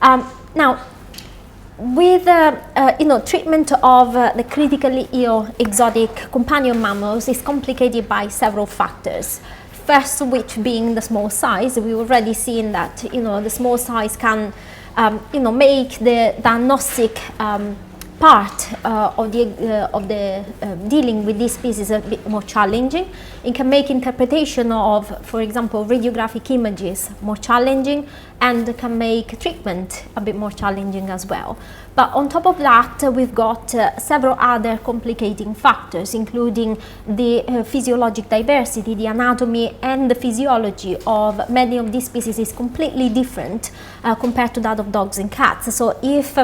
Now, with treatment of the critically ill exotic companion mammals is complicated by several factors. First, which being the small size. We've already seen that the small size can make the diagnostic part of the dealing with this species a bit more challenging. It can make interpretation of, for example, radiographic images more challenging, and can make treatment a bit more challenging as well. But on top of that, we've got several other complicating factors, including the physiologic diversity. The anatomy and the physiology of many of these species is completely different compared to that of dogs and cats. So if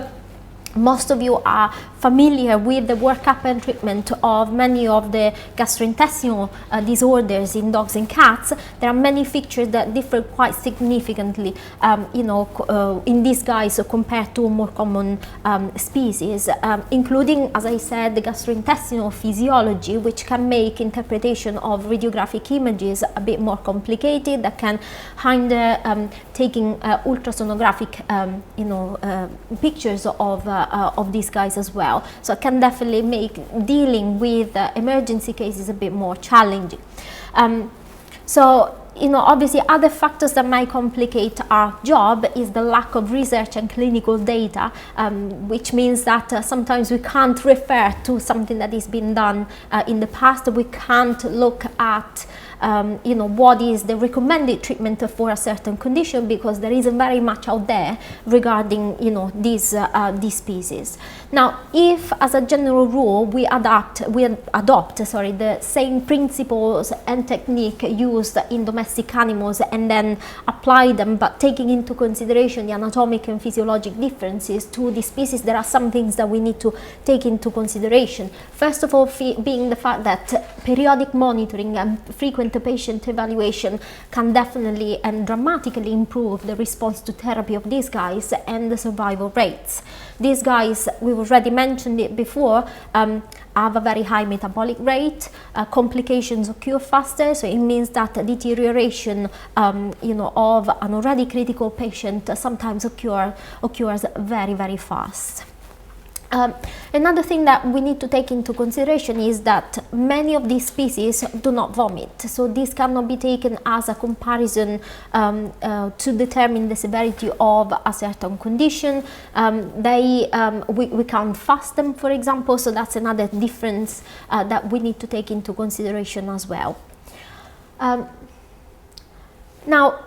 most of you are familiar with the workup and treatment of many of the gastrointestinal disorders in dogs and cats, there are many features that differ quite significantly in these guys compared to more common species, including, as I said, the gastrointestinal physiology, which can make interpretation of radiographic images a bit more complicated, that can hinder taking ultrasonographic pictures of these guys as well. So it can definitely make dealing with emergency cases a bit more challenging. Obviously other factors that might complicate our job is the lack of research and clinical data, which means that sometimes we can't refer to something that has been done in the past. We can't look at what is the recommended treatment for a certain condition, because there isn't very much out there regarding these species. Now, if as a general rule we adopt the same principles and technique used in domestic animals and then apply them, but taking into consideration the anatomic and physiologic differences to the species, there are some things that we need to take into consideration. First of all, being the fact that periodic monitoring and frequent patient evaluation can definitely and dramatically improve the response to therapy of these guys and the survival rates. These guys, we've already mentioned it before, have a very high metabolic rate, complications occur faster, so it means that deterioration of an already critical patient sometimes occurs very, very fast. Another thing that we need to take into consideration is that many of these species do not vomit, so this cannot be taken as a comparison to determine the severity of a certain condition. We can't fast them, for example, so that's another difference that we need to take into consideration as well. Now,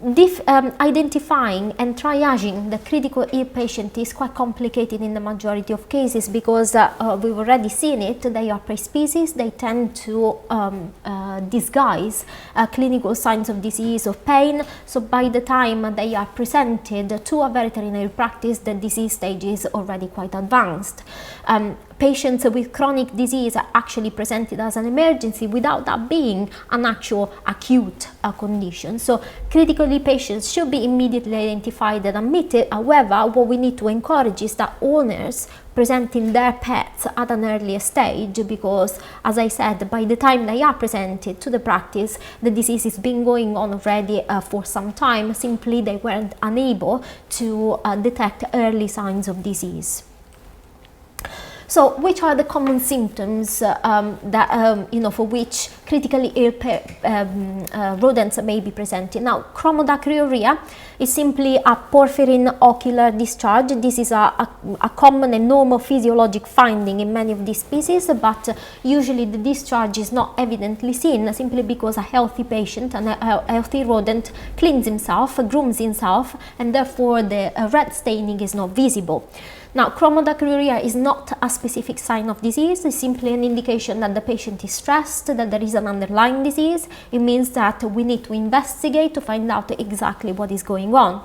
identifying and triaging the critical ill patient is quite complicated in the majority of cases, because we've already seen it, they are prey species, they tend to disguise clinical signs of disease or pain, so by the time they are presented to a veterinary practice, the disease stage is already quite advanced. Patients with chronic disease are actually presented as an emergency without that being an actual acute condition. So critically patients should be immediately identified and admitted. However, what we need to encourage is that owners presenting their pets at an earlier stage, because, as I said, by the time they are presented to the practice, the disease has been going on already for some time. Simply they weren't unable to detect early signs of disease. So, which are the common symptoms for which critically ill rodents may be presenting? Now, chromodacryuria is simply a porphyrin ocular discharge. This is a common and normal physiologic finding in many of these species, but usually the discharge is not evidently seen, simply because a healthy patient and a healthy rodent cleans himself, grooms himself, and therefore the red staining is not visible. Now, chromodacryuria is not a specific sign of disease. It's simply an indication that the patient is stressed, that there is an underlying disease. It means that we need to investigate to find out exactly what is going on.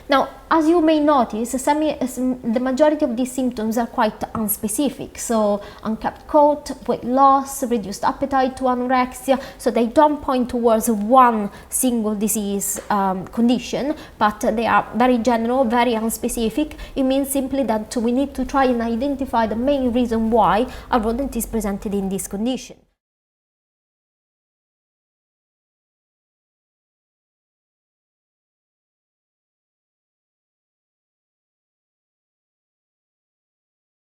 Now, as you may notice, the majority of these symptoms are quite unspecific. So, unkept coat, weight loss, reduced appetite to anorexia. So, they don't point towards one single disease condition, but they are very general, very unspecific. It means simply that we need to try and identify the main reason why a rodent is presented in this condition.